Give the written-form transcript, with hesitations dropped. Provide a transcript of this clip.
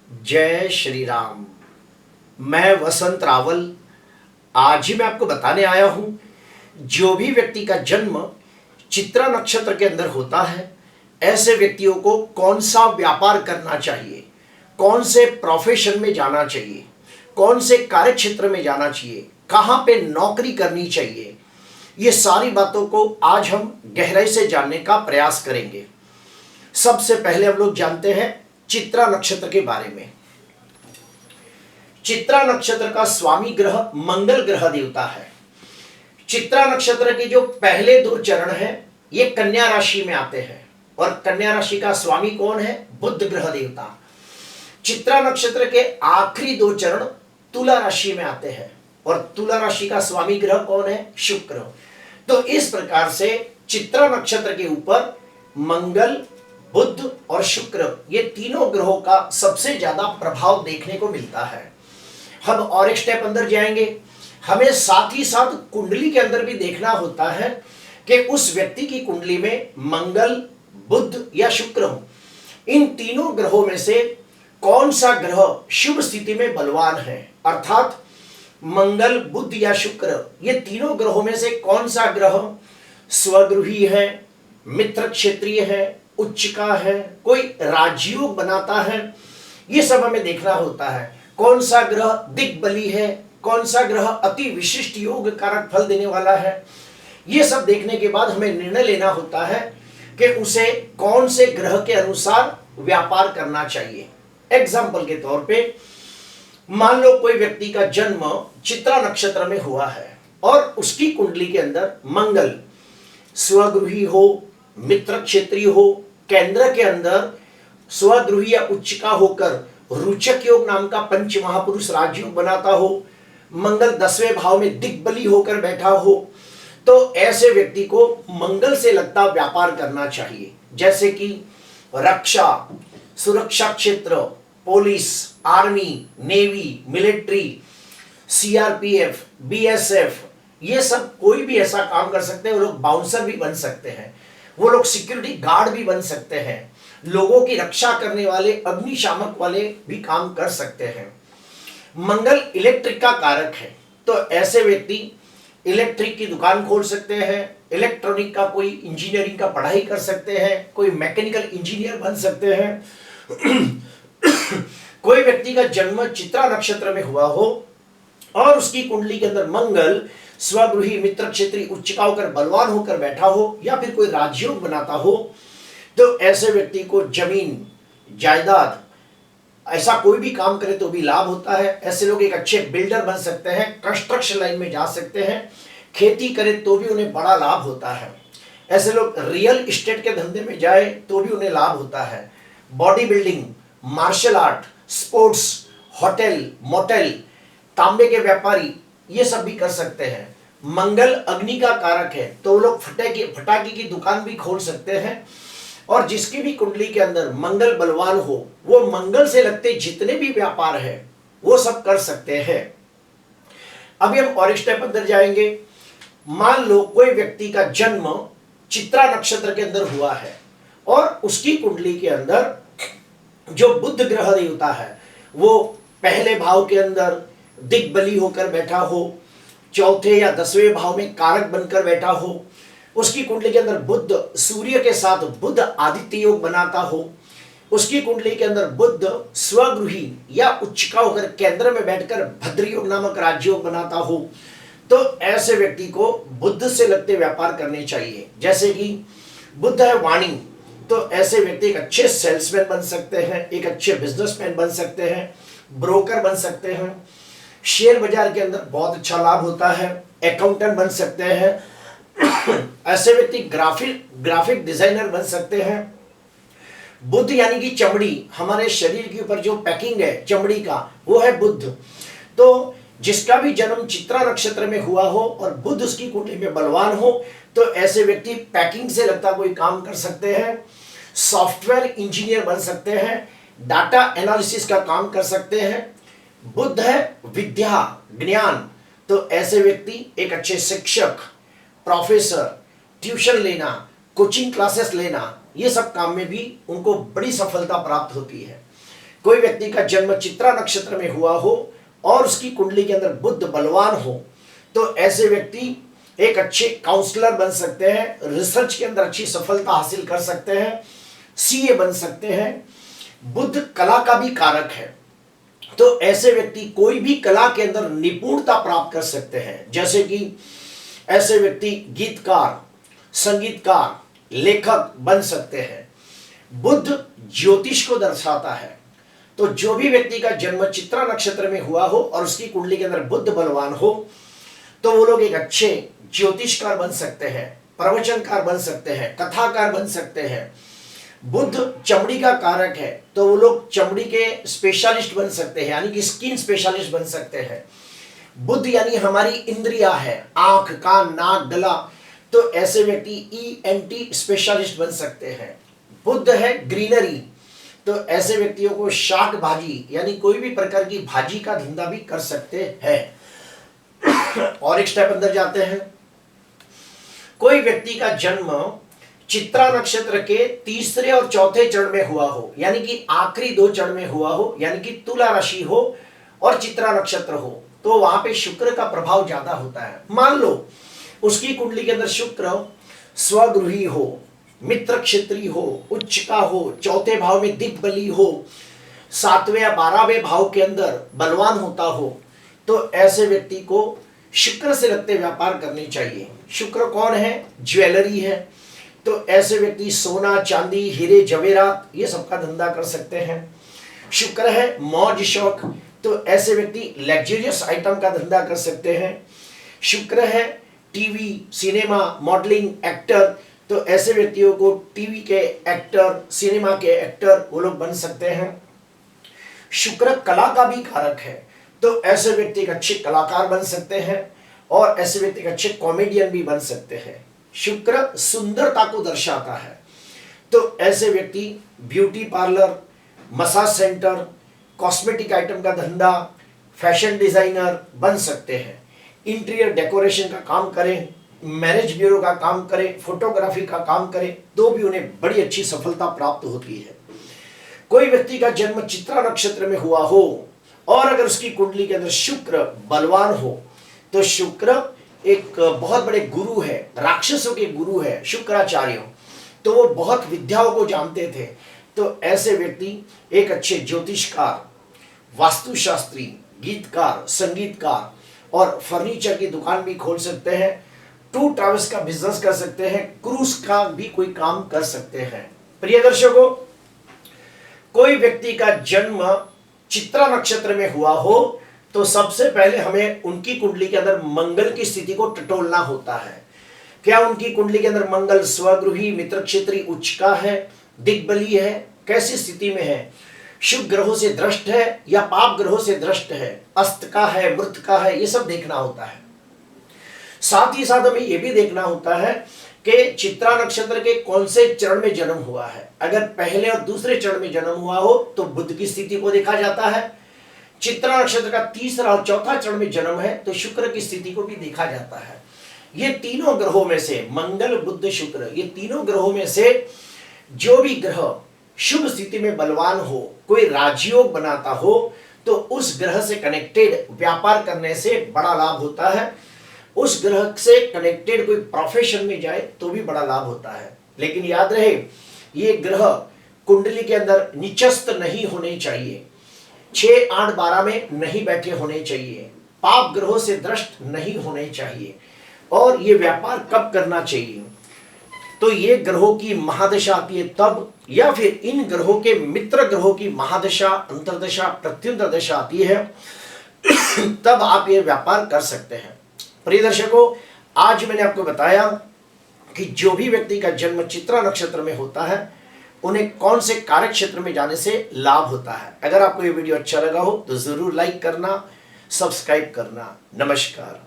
जय श्री राम। मैं वसंत रावल आज ही मैं आपको बताने आया हूं, जो भी व्यक्ति का जन्म चित्रा नक्षत्र के अंदर होता है, ऐसे व्यक्तियों को कौन सा व्यापार करना चाहिए, कौन से प्रोफेशन में जाना चाहिए, कौन से कार्य क्षेत्र में जाना चाहिए, कहां पे नौकरी करनी चाहिए, ये सारी बातों को आज हम गहराई से जानने का प्रयास करेंगे। सबसे पहले हम लोग जानते हैं चित्रा नक्षत्र के बारे में। चित्रा नक्षत्र का स्वामी ग्रह मंगल ग्रह देवता है। चित्रा नक्षत्र के जो पहले 2 चरण हैं ये कन्या राशि में आते हैं और कन्या राशि का स्वामी कौन है? बुध ग्रह देवता। चित्रा नक्षत्र के आखिरी 2 चरण तुला राशि में आते हैं और तुला राशि का स्वामी ग्रह कौन है? शुक्र। तो इस प्रकार से चित्रा नक्षत्र के ऊपर मंगल, बुध और शुक्र ये तीनों ग्रहों का सबसे ज्यादा प्रभाव देखने को मिलता है। हम और एक स्टेप अंदर जाएंगे, हमें साथ ही साथ कुंडली के अंदर भी देखना होता है कि उस व्यक्ति की कुंडली में मंगल, बुध या शुक्र हो, इन तीनों ग्रहों में से कौन सा ग्रह शुभ स्थिति में बलवान है। अर्थात मंगल, बुध या शुक्र ये तीनों ग्रहों में से कौन सा ग्रह स्वगृही है, मित्र क्षेत्रीय है, उच्चका है, कोई राजयोग बनाता है, ये सब हमें देखना होता है। कौन सा ग्रह दिग्बली है, कौन सा ग्रह अति विशिष्ट योग कारक फल देने वाला है, ये सब देखने के बाद हमें निर्णय लेना होता है कि उसे कौन से ग्रह के अनुसार व्यापार करना चाहिए। एग्जाम्पल के तौर पे मान लो कोई व्यक्ति का जन्म चित्रा नक्षत्र में हुआ है और उसकी कुंडली के अंदर मंगल स्वगृही हो, मित्र क्षेत्रीय हो, केंद्र के अंदर स्वगृही या उच्चका होकर रुचक योग नाम का पंच महापुरुष राजयोग बनाता हो, मंगल 10वें भाव में दिग्बली होकर बैठा हो, तो ऐसे व्यक्ति को मंगल से लगता व्यापार करना चाहिए। जैसे कि रक्षा, सुरक्षा क्षेत्र, police, army, navy, military, CRPF, BSF, ये सब कोई भी ऐसा काम कर सकते हैं। वो लोग बाउंसर भी बन सकते हैं, वो लोग सिक्योरिटी गार्ड भी बन सकते हैं, लोगों की रक्षा करने वाले अग्निशामक वाले भी काम कर सकते हैं। मंगल इलेक्ट्रिक का कारक है, तो ऐसे व्यक्ति इलेक्ट्रिक की दुकान खोल सकते हैं, इलेक्ट्रॉनिक का कोई इंजीनियरिंग का पढ़ाई कर सकते हैं, कोई मैकेनिकल इंजीनियर बन सकते हैं। कोई व्यक्ति का जन्म चित्रा नक्षत्र में हुआ हो और उसकी कुंडली के अंदर मंगल स्वगृही, मित्र क्षेत्रीय, उच्चका होकर बलवान होकर बैठा हो या फिर कोई राजयोग बनाता हो, तो ऐसे व्यक्ति को जमीन, जायदाद, ऐसा कोई भी काम करे तो भी लाभ होता है। ऐसे लोग एक अच्छे बिल्डर बन सकते हैं, कंस्ट्रक्शन लाइन में जा सकते हैं, खेती करे तो भी उन्हें बड़ा लाभ होता है। ऐसे लोग रियल एस्टेट के धंधे में जाए तो भी उन्हें लाभ होता है। Body building, martial art, sports, hotel, motel, तांबे के व्यापारी, ये सब भी कर सकते हैं। मंगल अग्नि का कारक है, तो वो लोग फटाके की दुकान भी खोल सकते हैं। और जिसकी भी कुंडली के अंदर मंगल बलवान हो, वो मंगल से लगते जितने भी व्यापार है वो सब कर सकते हैं। अभी हम और स्टेप अंदर जाएंगे। मान लो कोई व्यक्ति का जन्म चित्रा नक्षत्र के अंदर हुआ है और उसकी कुंडली के अंदर जो बुध ग्रह देवता है वो पहले भाव के अंदर दिग्बली होकर बैठा हो, चौथे या 10वें भाव में कारक बनकर बैठा हो, उसकी कुंडली के अंदर बुध सूर्य के साथ बुध आदित्य योग बनाता हो, उसकी कुंडली के अंदर बुध स्वगृही या उच्चका होकर केंद्र में बैठकर भद्र योग नामक राजयोग बनाता हो, तो ऐसे व्यक्ति को बुध से लगते व्यापार करने चाहिए। जैसे कि बुध है वाणी, तो ऐसे व्यक्ति एक अच्छे सेल्समैन बन सकते हैं, एक अच्छे बिजनेसमैन बन सकते हैं, ब्रोकर बन सकते हैं, शेयर बाजार के अंदर बहुत अच्छा लाभ होता है, अकाउंटेंट बन सकते हैं। ऐसे व्यक्ति ग्राफिक डिजाइनर बन सकते हैं। बुध यानी कि चमड़ी, हमारे शरीर के ऊपर जो पैकिंग है चमड़ी का, वो है बुध। तो जिसका भी जन्म चित्रा नक्षत्र में हुआ हो और बुध उसकी कुंडली में बलवान हो, तो ऐसे व्यक्ति पैकिंग से लगता कोई काम कर सकते हैं, सॉफ्टवेयर इंजीनियर बन सकते हैं, डाटा एनालिसिस का काम कर सकते हैं। बुध है विद्या, ज्ञान, तो ऐसे व्यक्ति एक अच्छे शिक्षक, प्रोफेसर, ट्यूशन लेना, कोचिंग क्लासेस लेना, ये सब काम में भी उनको बड़ी सफलता प्राप्त होती है। कोई व्यक्ति का जन्म चित्रा नक्षत्र में हुआ हो और उसकी कुंडली के अंदर बुध बलवान हो तो ऐसे व्यक्ति एक अच्छे काउंसलर बन सकते हैं, रिसर्च के अंदर अच्छी सफलता हासिल कर सकते हैं, सीए बन सकते हैं। बुध कला का भी कारक है, तो ऐसे व्यक्ति कोई भी कला के अंदर निपुणता प्राप्त कर सकते हैं। जैसे कि ऐसे व्यक्ति गीतकार, संगीतकार, लेखक बन सकते हैं। बुध ज्योतिष को दर्शाता है, तो जो भी व्यक्ति का जन्म चित्रा नक्षत्र में हुआ हो और उसकी कुंडली के अंदर बुध बलवान हो तो वो लोग एक अच्छे ज्योतिषकार बन सकते हैं, प्रवचनकार बन सकते हैं, कथाकार बन सकते हैं। बुध चमड़ी का कारक है, तो वो लोग चमड़ी के स्पेशलिस्ट बन सकते हैं, यानी कि स्किन स्पेशलिस्ट बन सकते हैं। बुध यानी हमारी इंद्रिया है, आंख, कान, नाक, गला, तो ऐसे व्यक्ति ENT स्पेशलिस्ट बन सकते हैं। बुध है ग्रीनरी, तो ऐसे व्यक्तियों को शाक भाजी यानी कोई भी प्रकार की भाजी का धंधा भी कर सकते हैं। और एक स्टेप अंदर जाते हैं। कोई व्यक्ति का जन्म चित्रा नक्षत्र के तीसरे और चौथे चरण में हुआ हो, यानी कि आखिरी 2 चरण में हुआ हो, यानी कि तुला राशि हो और चित्रा नक्षत्र हो, तो वहां पे शुक्र का प्रभाव ज्यादा होता है। मान लो उसकी कुंडली के अंदर शुक्र स्वगृही हो, मित्र क्षेत्री हो, उच्च का हो, चौथे भाव में दिग्बली हो, 7वें या 12वें भाव के अंदर बलवान होता हो, तो ऐसे व्यक्ति को शुक्र से लगते व्यापार करने चाहिए। शुक्र कौन है? ज्वेलरी है, तो ऐसे व्यक्ति सोना, चांदी, हीरे, जवेरात ये सबका धंधा कर सकते हैं। शुक्र है मौज शौक, तो ऐसे व्यक्ति लग्जरियस आइटम का धंधा कर सकते हैं। शुक्र है टीवी, सिनेमा, मॉडलिंग, एक्टर, तो ऐसे व्यक्तियों को टीवी के एक्टर, सिनेमा के एक्टर वो लोग बन सकते हैं। शुक्र कला का भी कारक है, तो ऐसे व्यक्ति एक अच्छे कलाकार बन सकते हैं और ऐसे व्यक्ति एक अच्छे कॉमेडियन भी बन सकते हैं। शुक्र सुंदरता को दर्शाता है, तो ऐसे व्यक्ति beauty parlour, massage centre, cosmetic item का धंधा, फैशन डिजाइनर बन सकते हैं। इंटीरियर डेकोरेशन का काम करें, मैरिज ब्यूरो का काम करें, फोटोग्राफी का काम करें, तो भी उन्हें बड़ी अच्छी सफलता प्राप्त होती है। कोई व्यक्ति का जन्म चित्रा नक्षत्र में हुआ हो और अगर उसकी कुंडली के अंदर शुक्र बलवान हो तो शुक्र एक बहुत बड़े गुरु है, राक्षसों के गुरु है शुक्राचार्य, तो वो बहुत विद्याओं को जानते थे। तो ऐसे व्यक्ति एक अच्छे ज्योतिषकार, वास्तुशास्त्री, गीतकार, संगीतकार और फर्नीचर की दुकान भी खोल सकते हैं, टूर ट्रैवल्स का बिजनेस कर सकते हैं, क्रूज का भी कोई काम कर सकते हैं। प्रिय दर्शकों, कोई व्यक्ति का जन्म चित्रा नक्षत्र में हुआ हो तो सबसे पहले हमें उनकी कुंडली के अंदर मंगल की स्थिति को टटोलना होता है। क्या उनकी कुंडली के अंदर मंगल स्वगृही, मित्र क्षेत्री, उच्च का है, दिग्बली है, कैसी स्थिति में है, शुभ ग्रहों से दृष्ट है या पाप ग्रहों से दृष्ट है, अस्त का है, मृत का है, ये सब देखना होता है। साथ ही साथ हमें यह भी देखना होता है कि चित्रा नक्षत्र के कौन से चरण में जन्म हुआ है। अगर पहले और दूसरे चरण में जन्म हुआ हो तो बुध की स्थिति को देखा जाता है। चित्रा नक्षत्र का तीसरा और चौथा चरण में जन्म है तो शुक्र की स्थिति को भी देखा जाता है। ये तीनों ग्रहों में से मंगल, बुध, शुक्र, ये तीनों ग्रहों में से जो भी ग्रह शुभ स्थिति में बलवान हो, कोई राजयोग बनाता हो, तो उस ग्रह से कनेक्टेड व्यापार करने से बड़ा लाभ होता है। उस ग्रह से कनेक्टेड कोई प्रोफेशन में जाए तो भी बड़ा लाभ होता है। लेकिन याद रहे, ये ग्रह कुंडली के अंदर निचस्त नहीं होने चाहिए, 6, 8, 12 में नहीं बैठे होने चाहिए, पाप ग्रहों से दृष्ट नहीं होने चाहिए। और ये व्यापार कब करना चाहिए? तो ये ग्रहों की महादशा आती है तब, या फिर इन ग्रहों के मित्र ग्रहों की महादशा, अंतर्दशा, प्रत्युंतर दशा आती है तब आप ये व्यापार कर सकते हैं। प्रिय दर्शकों, आज मैंने आपको बताया कि जो भी व्यक्ति का जन्म चित्रा नक्षत्र में होता है उन्हें कौन से कार्य क्षेत्र में जाने से लाभ होता है। अगर आपको ये वीडियो अच्छा लगा हो तो जरूर लाइक करना, सब्सक्राइब करना। नमस्कार।